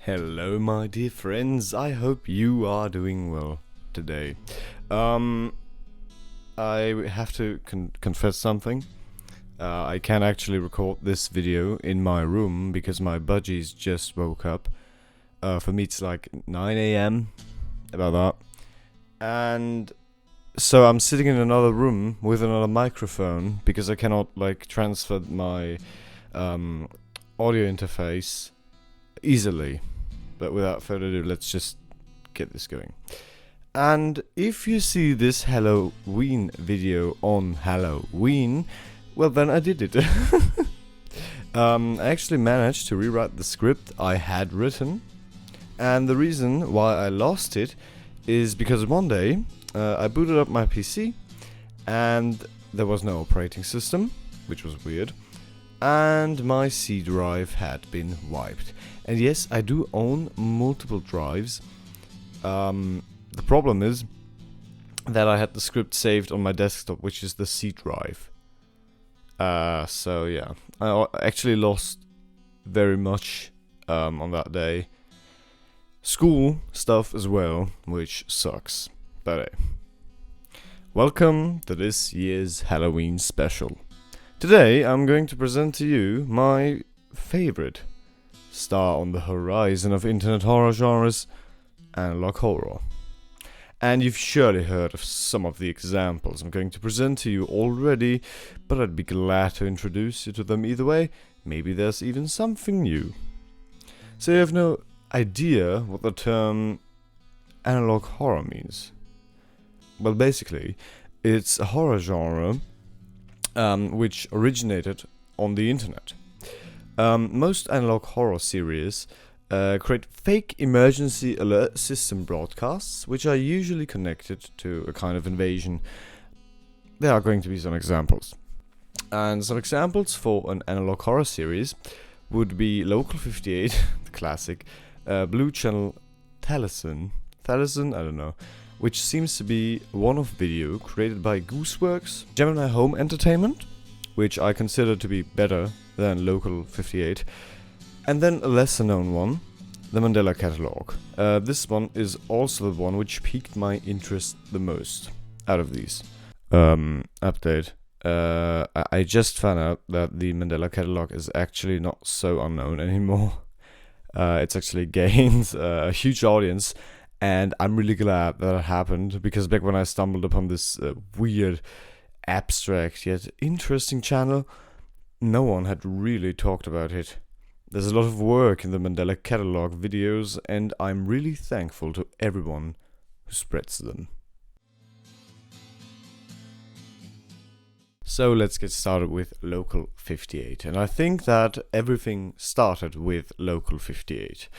Hello my dear friends, I hope you are doing well today. I have to confess something. I can't actually record this video in my room because my budgies just woke up. For me it's like 9 AM, about that. And so I'm sitting in another room with another microphone because I cannot transfer my audio interface easily. But without further ado, let's just get this going. And if you see this Halloween video on Halloween, well then I did it. I actually managed to rewrite the script I had written. And the reason why I lost it is because one day I booted up my PC and there was no operating system, which was weird. And my C drive had been wiped. And yes, I do own multiple drives. The problem is that I had the script saved on my desktop, which is the C drive. So yeah, I actually lost very much on that day. School stuff as well, which sucks. But hey, welcome to this year's Halloween special. Today I'm going to present to you my favorite star on the horizon of internet horror genres, analog horror. And you've surely heard of some of the examples I'm going to present to you already, but I'd be glad to introduce you to them either way. Maybe there's even something new. So you have no idea what the term analog horror means? Well, basically, it's a horror genre which originated on the internet. Most analog horror series create fake emergency alert system broadcasts, which are usually connected to a kind of invasion. There are going to be some examples. And some examples for an analog horror series would be Local 58, the classic, Blue Channel Taliesin, I don't know, which seems to be one off video created by Gooseworks, Gemini Home Entertainment, which I consider to be better than Local 58, and then a lesser known one, the Mandela Catalog. This one is also the one which piqued my interest the most out of these. Update. I just found out that the Mandela Catalog is actually not so unknown anymore. It's actually gained a huge audience, and I'm really glad that it happened, because back when I stumbled upon this weird, abstract yet interesting channel, no one had really talked about it. There's a lot of work in the Mandela Catalog videos, and I'm really thankful to everyone who spreads them. So let's get started with Local 58, and I think that everything started with Local 58.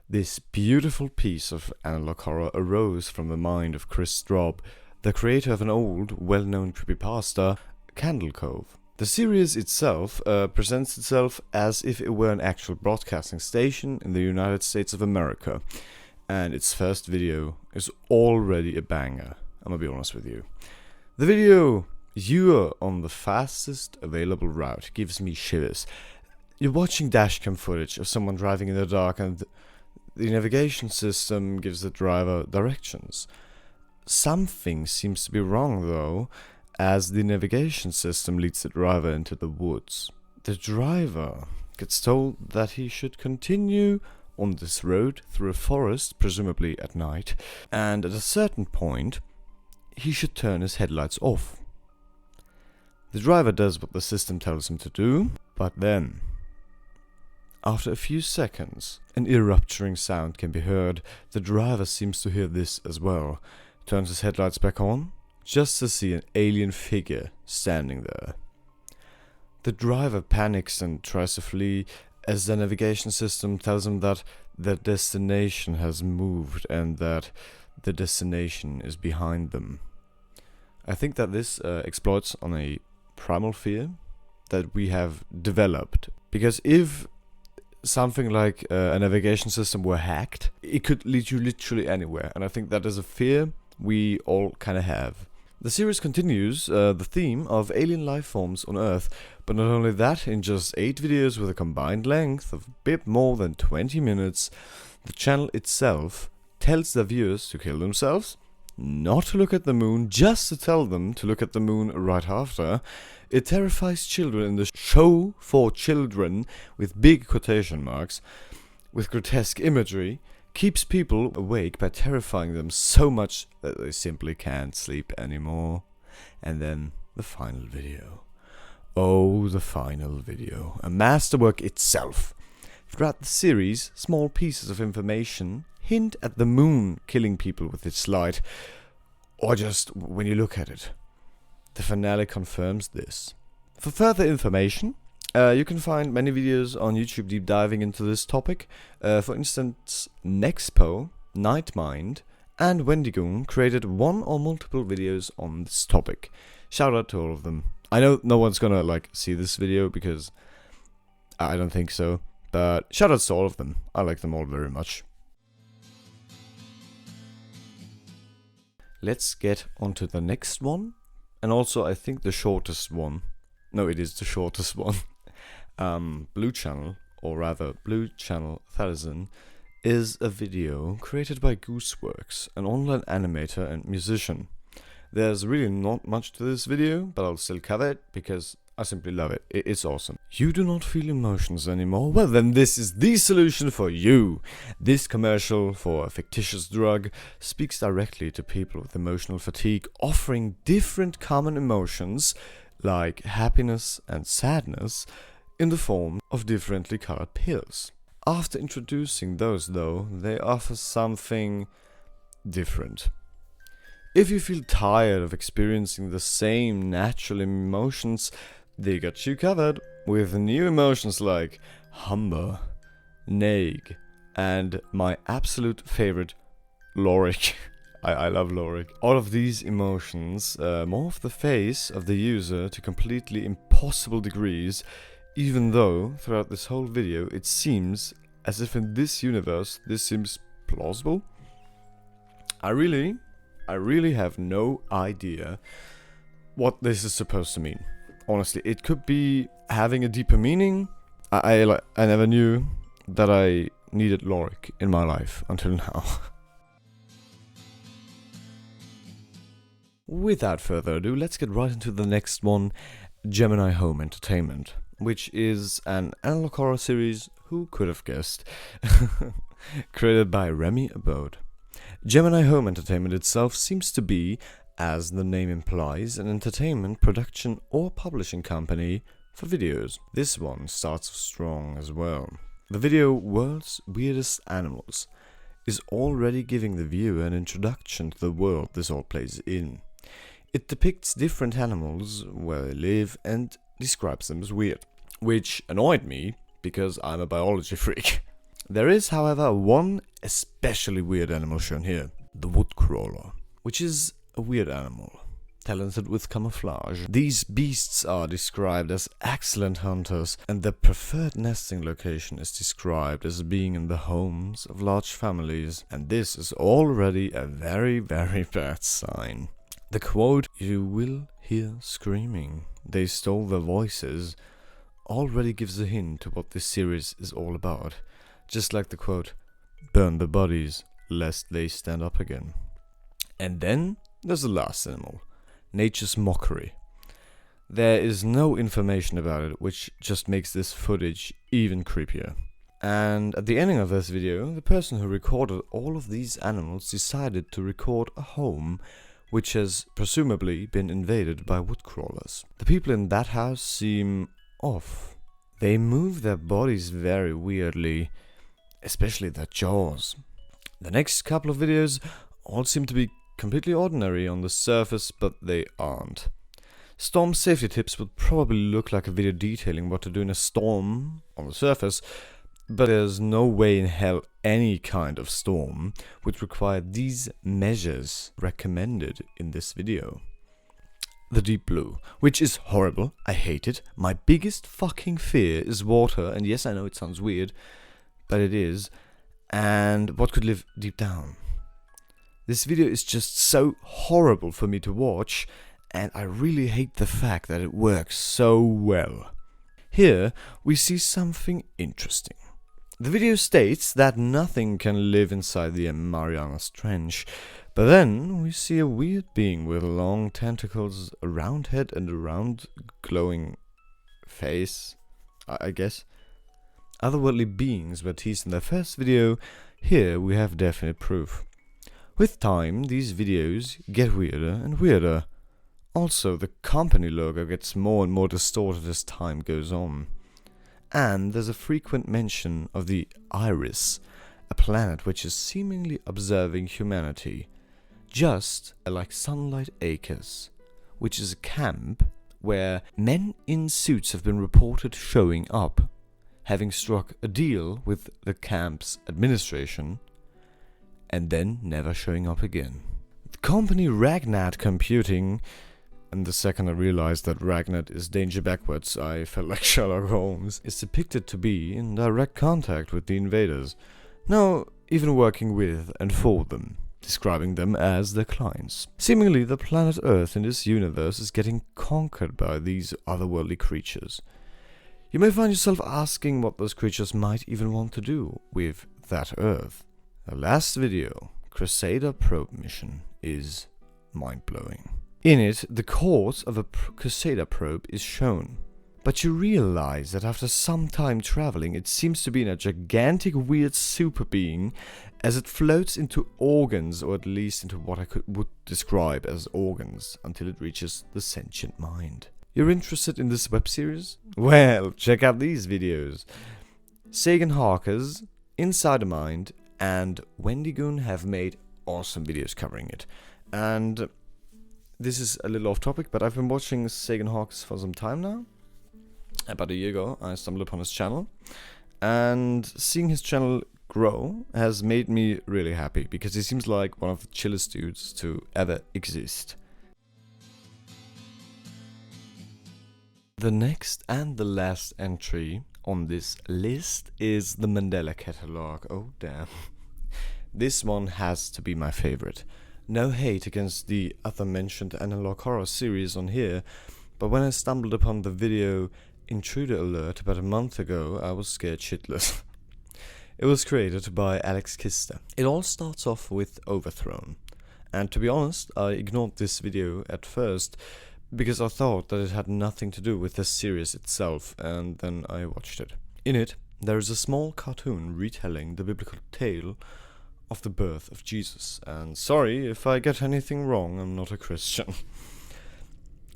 This beautiful piece of analog horror arose from the mind of Chris Straub, the creator of an old, well-known creepypasta, Candle Cove. The series itself presents itself as if it were an actual broadcasting station in the United States of America, and its first video is already a banger, I'm gonna be honest with you. The video, "You're on the fastest available route," gives me shivers. You're watching dashcam footage of someone driving in the dark, and the navigation system gives the driver directions. Something seems to be wrong though, as the navigation system leads the driver into the woods. The driver gets told that he should continue on this road through a forest, presumably at night, and at a certain point, he should turn his headlights off. The driver does what the system tells him to do, but then, after a few seconds, an ear-rupturing sound can be heard. The driver seems to hear this as well, turns his headlights back on, just to see an alien figure standing there. The driver panics and tries to flee, as the navigation system tells him that their destination has moved and that the destination is behind them. I think that this exploits on a primal fear that we have developed, because if something like a navigation system were hacked, it could lead you literally anywhere, and I think that is a fear we all kind of have. The series continues the theme of alien life forms on Earth, but not only that, in just 8 videos with a combined length of a bit more than 20 minutes, The channel itself tells the viewers to kill themselves, not to look at the moon, just to tell them to look at the moon right after. It terrifies children in the show for children with big quotation marks, with grotesque imagery, keeps people awake by terrifying them so much that they simply can't sleep anymore. And then the final video. Oh, the final video. A masterwork itself. Throughout the series, small pieces of information hint at the moon killing people with its light, or just when you look at it. The finale confirms this. For further information, you can find many videos on YouTube deep diving into this topic. For instance, Nexpo, Nightmind, and Wendigoon created one or multiple videos on this topic. Shout out to all of them. I know no one's gonna see this video because I don't think so, but shout outs to all of them. I like them all very much. Let's get on to the next one, and also I think the shortest one. No, it is the shortest one. Blue Channel, or rather Blue Channel 1000, is a video created by Gooseworks, an online animator and musician. There's really not much to this video, but I'll still cover it because I simply love it. It's awesome. You do not feel emotions anymore? Well, then this is the solution for you. This commercial for a fictitious drug speaks directly to people with emotional fatigue, offering different common emotions like happiness and sadness in the form of differently colored pills. After introducing those, though, they offer something different. If you feel tired of experiencing the same natural emotions, they got you covered with new emotions like Humber, Nag, and my absolute favorite, Lorik. I love Lorik. All of these emotions morph the face of the user to completely impossible degrees, even though throughout this whole video it seems as if in this universe this seems plausible. I really have no idea what this is supposed to mean. Honestly, it could be having a deeper meaning. I never knew that I needed Lorik in my life until now. Without further ado, let's get right into the next one, Gemini Home Entertainment, which is an analog horror series, who could have guessed, created by Remy Abode. Gemini Home Entertainment itself seems to be, as the name implies, an entertainment production or publishing company for videos. This one starts strong as well. The video World's Weirdest Animals is already giving the viewer an introduction to the world this all plays in. It depicts different animals, where they live, and describes them as weird, which annoyed me because I'm a biology freak. There is, however, one especially weird animal shown here, the woodcrawler, which is a weird animal, talented with camouflage. These beasts are described as excellent hunters, and their preferred nesting location is described as being in the homes of large families, and this is already a very, very bad sign. The quote, "You will hear screaming, they stole their voices," already gives a hint to what this series is all about. Just like the quote, "Burn the bodies, lest they stand up again." And then there's the last animal, Nature's Mockery. There is no information about it, which just makes this footage even creepier. And at the ending of this video, the person who recorded all of these animals decided to record a home which has presumably been invaded by woodcrawlers. The people in that house seem off. They move their bodies very weirdly, especially their jaws. The next couple of videos all seem to be completely ordinary on the surface, but they aren't. Storm safety tips would probably look like a video detailing what to do in a storm on the surface, but there's no way in hell any kind of storm would require these measures recommended in this video. The deep blue, which is horrible, I hate it. My biggest fucking fear is water, and yes, I know it sounds weird, but it is. And what could live deep down? This video is just so horrible for me to watch, and I really hate the fact that it works so well. Here we see something interesting. The video states that nothing can live inside the Marianas Trench, but then we see a weird being with long tentacles, a round head and a round glowing face, I guess. Otherworldly beings were teased in their first video. Here we have definite proof. With time, these videos get weirder and weirder. Also, the company logo gets more and more distorted as time goes on. And there's a frequent mention of the Iris, a planet which is seemingly observing humanity, just like Sunlight Acres, which is a camp where men in suits have been reported showing up, having struck a deal with the camp's administration, and then never showing up again. The company Ragnat Computing, and the second I realized that Ragnat is danger backwards, I felt like Sherlock Holmes, is depicted to be in direct contact with the invaders, now even working with and for them, describing them as their clients. Seemingly the planet Earth in this universe is getting conquered by these otherworldly creatures. You may find yourself asking what those creatures might even want to do with that Earth. The last video, Crusader Probe mission, is mind-blowing. In it, the course of a Crusader probe is shown, but you realize that after some time traveling, it seems to be in a gigantic weird super being as it floats into organs, or at least into what I would describe as organs, until it reaches the sentient mind. You're interested in this web series? Well, check out these videos. Sagan Harker's Inside the Mind and Wendigoon have made awesome videos covering it. And this is a little off topic, but I've been watching Sagan Hawks for some time now. About a year ago, I stumbled upon his channel, and seeing his channel grow has made me really happy, because he seems like one of the chillest dudes to ever exist. The next and the last entry on this list is the Mandela Catalog. Oh damn. This one has to be my favorite. No hate against the other mentioned analog horror series on here, but when I stumbled upon the video Intruder Alert about a month ago, I was scared shitless. It was created by Alex Kister. It all starts off with Overthrown, and to be honest, I ignored this video at first because I thought that it had nothing to do with the series itself, and then I watched it. In it, there is a small cartoon retelling the biblical tale of the birth of Jesus, and sorry if I get anything wrong, I'm not a Christian.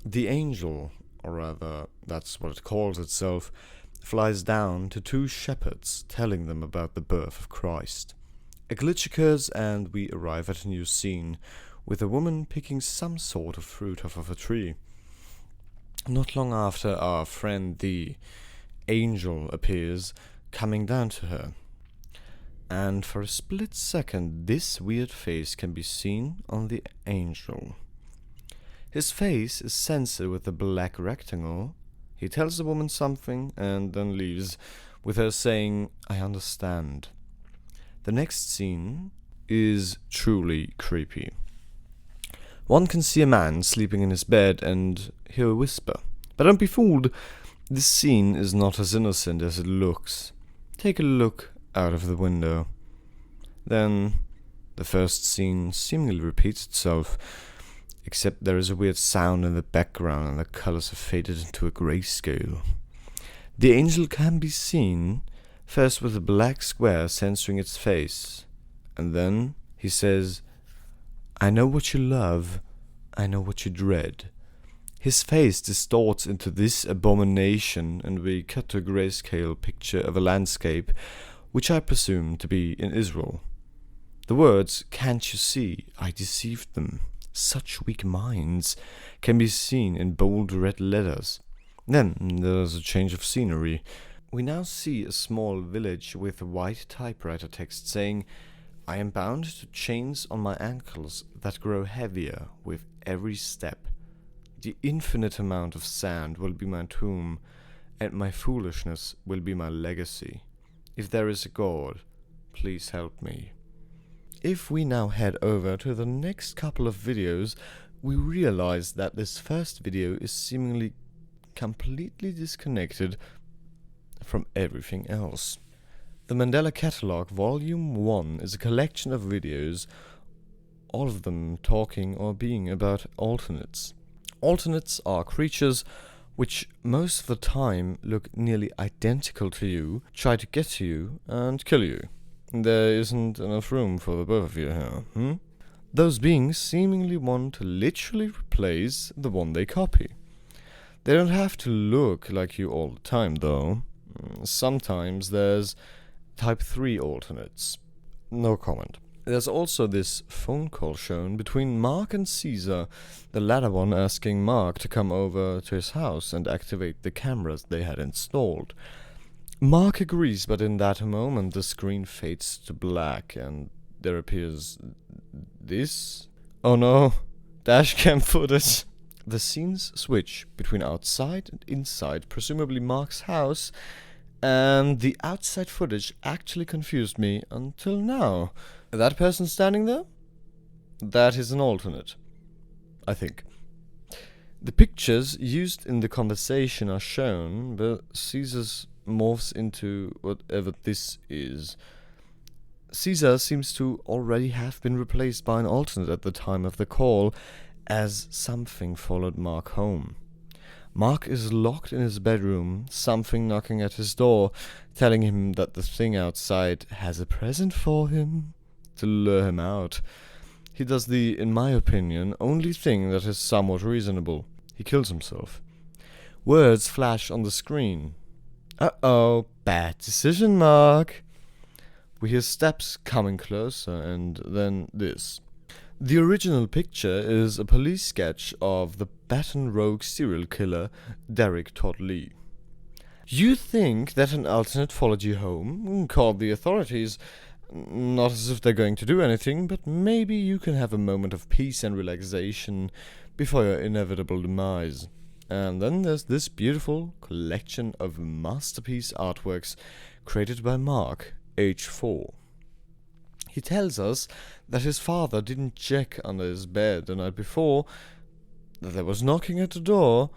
The angel, or rather, that's what it calls itself, flies down to two shepherds, telling them about the birth of Christ. A glitch occurs, and we arrive at a new scene, with a woman picking some sort of fruit off of a tree. Not long after, our friend the angel appears, coming down to her. And for a split second, this weird face can be seen on the angel. His face is censored with a black rectangle. He tells the woman something and then leaves, with her saying, "I understand." The next scene is truly creepy. One can see a man sleeping in his bed and hear a whisper. But don't be fooled, this scene is not as innocent as it looks. Take a look out of the window. Then the first scene seemingly repeats itself, except there is a weird sound in the background and the colors have faded into a grayscale. The angel can be seen, first with a black square censoring its face, and then he says, "I know what you love, I know what you dread." His face distorts into this abomination, and we cut to a grayscale picture of a landscape, which I presume to be in Israel. The words, "Can't you see, I deceived them, such weak minds," can be seen in bold red letters. Then there's a change of scenery. We now see a small village with white typewriter text saying, "I am bound to chains on my ankles that grow heavier with every step. The infinite amount of sand will be my tomb, and my foolishness will be my legacy. If there is a God, please help me." If we now head over to the next couple of videos, we realize that this first video is seemingly completely disconnected from everything else. The Mandela Catalog Volume 1 is a collection of videos, all of them talking or being about alternates. Alternates are creatures which most of the time look nearly identical to you, try to get to you, and kill you. There isn't enough room for the both of you here, Those beings seemingly want to literally replace the one they copy. They don't have to look like you all the time, though. Sometimes there's Type 3 alternates. No comment. There's also this phone call shown between Mark and Caesar, the latter one asking Mark to come over to his house and activate the cameras they had installed. Mark agrees, but in that moment the screen fades to black and there appears this? Oh no, dashcam footage. The scenes switch between outside and inside, presumably Mark's house, and the outside footage actually confused me until now. That person standing there? That is an alternate, I think. The pictures used in the conversation are shown, but Caesar's morphs into whatever this is. Caesar seems to already have been replaced by an alternate at the time of the call, as something followed Mark home. Mark is locked in his bedroom, something knocking at his door, telling him that the thing outside has a present for him, to lure him out. He does the, in my opinion, only thing that is somewhat reasonable. He kills himself. Words flash on the screen. Uh-oh, bad decision, Mark. We hear steps coming closer, and then this. The original picture is a police sketch of the Baton Rouge serial killer, Derek Todd Lee. You think that an alternate followed you home, called the authorities, not as if they're going to do anything, but maybe you can have a moment of peace and relaxation before your inevitable demise. And then there's this beautiful collection of masterpiece artworks created by Mark, age 4. He tells us that his father didn't check under his bed the night before, that there was knocking at the door,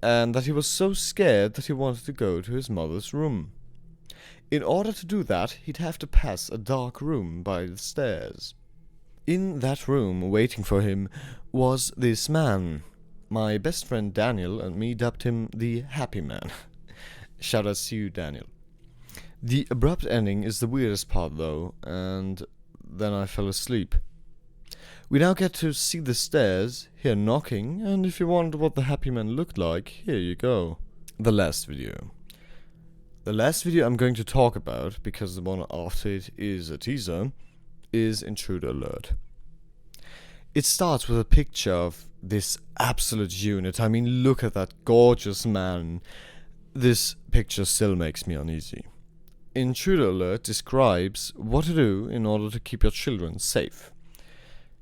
and that he was so scared that he wanted to go to his mother's room. In order to do that, he'd have to pass a dark room by the stairs. In that room, waiting for him, was this man. My best friend Daniel and me dubbed him the Happy Man. Shout out to you, Daniel. The abrupt ending is the weirdest part, though, and then I fell asleep. We now get to see the stairs, hear knocking, and if you wonder what the Happy Man looked like, here you go. The last video. The last video I'm going to talk about, because the one after it is a teaser, is Intruder Alert. It starts with a picture of this absolute unit. I mean, look at that gorgeous man. This picture still makes me uneasy. Intruder Alert describes what to do in order to keep your children safe.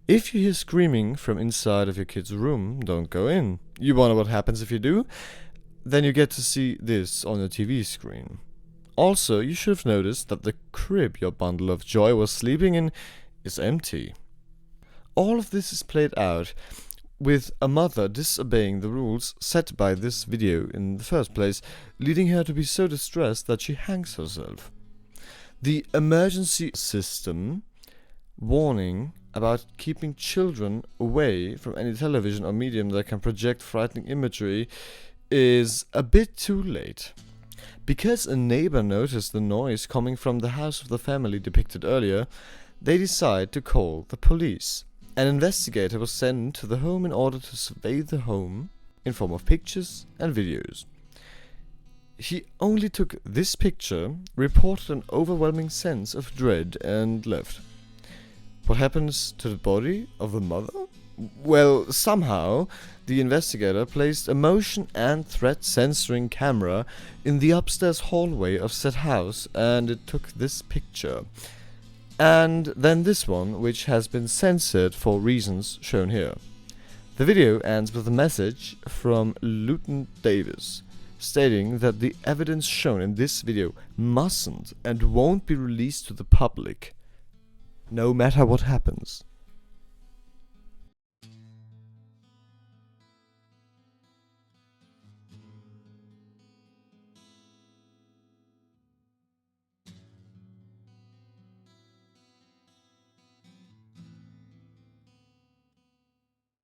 If you hear screaming from inside of your kid's room, don't go in. You wonder what happens if you do? Then you get to see this on your TV screen. Also, you should have noticed that the crib your bundle of joy was sleeping in is empty. All of this is played out with a mother disobeying the rules set by this video in the first place, leading her to be so distressed that she hangs herself. The emergency system warning about keeping children away from any television or medium that can project frightening imagery is a bit too late. Because a neighbor noticed the noise coming from the house of the family depicted earlier, they decide to call the police. An investigator was sent to the home in order to survey the home in form of pictures and videos. He only took this picture, reported an overwhelming sense of dread, and left. What happens to the body of the mother? Well, somehow, the investigator placed a motion and threat censoring camera in the upstairs hallway of said house, and it took this picture. And then this one, which has been censored for reasons shown here. The video ends with a message from Lieutenant Davis, stating that the evidence shown in this video mustn't and won't be released to the public, no matter what happens.